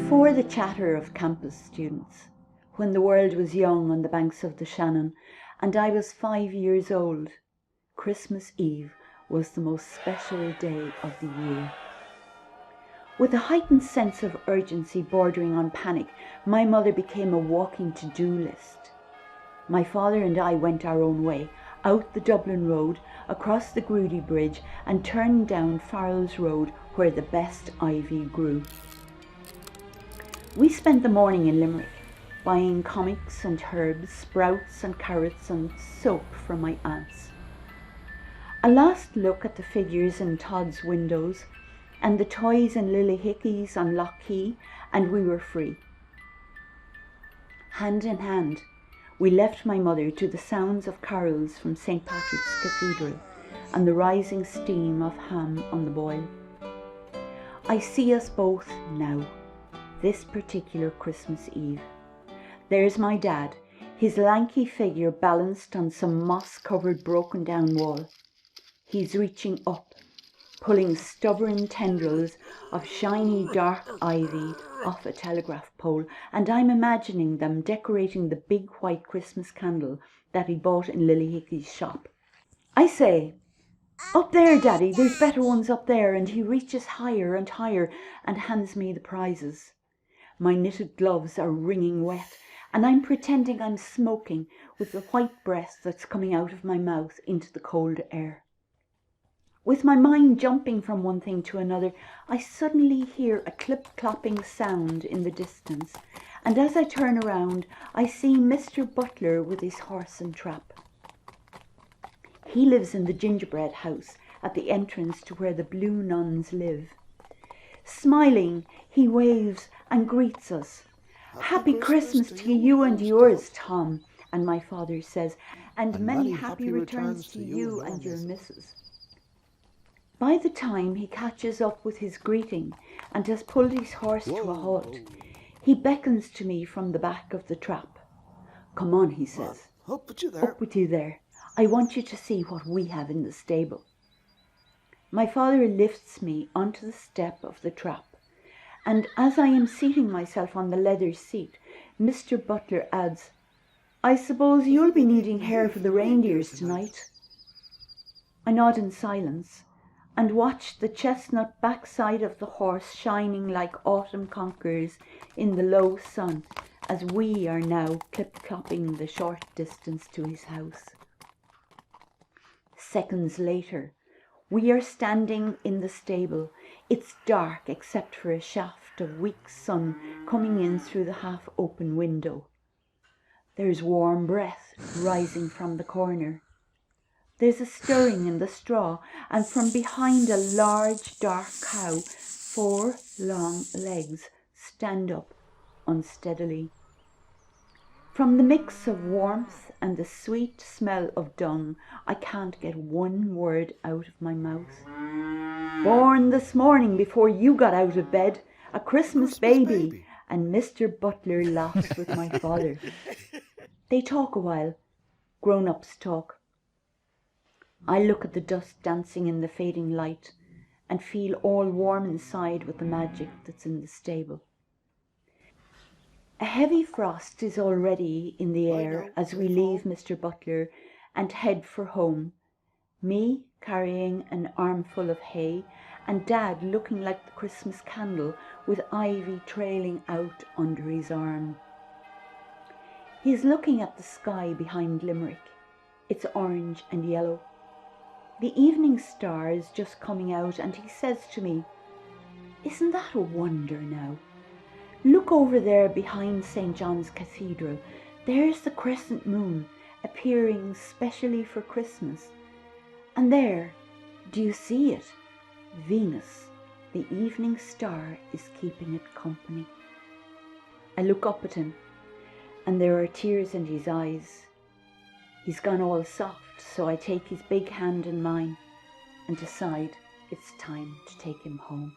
Before the chatter of campus students, when the world was young on the banks of the Shannon, and I was 5 years old, Christmas Eve was the most special day of the year. With a heightened sense of urgency bordering on panic, my mother became a walking to-do list. My father and I went our own way, out the Dublin Road, across the Grudy Bridge, and turned down Farrell's Road, where the best ivy grew. We spent the morning in Limerick, buying comics and herbs, sprouts and carrots and soap from my aunts. A last look at the figures in Todd's windows and the toys in Lillyhickeys on Lough Key, and we were free. Hand in hand, we left my mother to the sounds of carols from St. Patrick's Cathedral and the rising steam of ham on the boil. I see us both now, this particular Christmas Eve. There's my dad, his lanky figure balanced on some moss-covered broken down wall. He's reaching up, pulling stubborn tendrils of shiny dark ivy off a telegraph pole, and I'm imagining them decorating the big white Christmas candle that he bought in Lillyhickey's shop. I say, "Up there, Daddy, there's better ones up there," and he reaches higher and higher and hands me the prizes. My knitted gloves are wringing wet, and I'm pretending I'm smoking with the white breath that's coming out of my mouth into the cold air. With my mind jumping from one thing to another, I suddenly hear a clip-clopping sound in the distance, and as I turn around, I see Mr. Butler with his horse and trap. He lives in the gingerbread house at the entrance to where the Blue Nuns live. Smiling, he waves and greets us. "Happy Christmas to you and yours, Tom," and my father says, "and many happy returns to you and your missus." By the time he catches up with his greeting and has pulled his horse to a halt, he beckons to me from the back of the trap. "Come on," he says. Up with you there. "Up with you there. I want you to see what we have in the stable." My father lifts me onto the step of the trap, and as I am seating myself on the leather seat, Mr. Butler adds, "I suppose you'll be needing hair for the reindeers tonight." I nod in silence and watch the chestnut backside of the horse shining like autumn conquerors in the low sun as we are now clip-clopping the short distance to his house. Seconds later, we are standing in the stable. It's dark except for a shaft of weak sun coming in through the half-open window. There's warm breath rising from the corner. There's a stirring in the straw, and from behind a large dark cow, 4 long legs stand up unsteadily. From the mix of warmth and the sweet smell of dung, I can't get one word out of my mouth. "Born this morning before you got out of bed, a Christmas baby," and Mr. Butler laughs with my father. They talk a while. Grown-ups talk. I look at the dust dancing in the fading light and feel all warm inside with the magic that's in the stable. A heavy frost is already in the air as we leave Mr. Butler and head for home, me carrying an armful of hay and Dad looking like the Christmas candle with ivy trailing out under his arm. He is looking at the sky behind Limerick. It's orange and yellow. The evening star is just coming out, and he says to me, "Isn't that a wonder now? Look over there behind St. John's Cathedral. There's the crescent moon appearing specially for Christmas. And there, do you see it? Venus, the evening star, is keeping it company." I look up at him, and there are tears in his eyes. He's gone all soft, so I take his big hand in mine and decide it's time to take him home.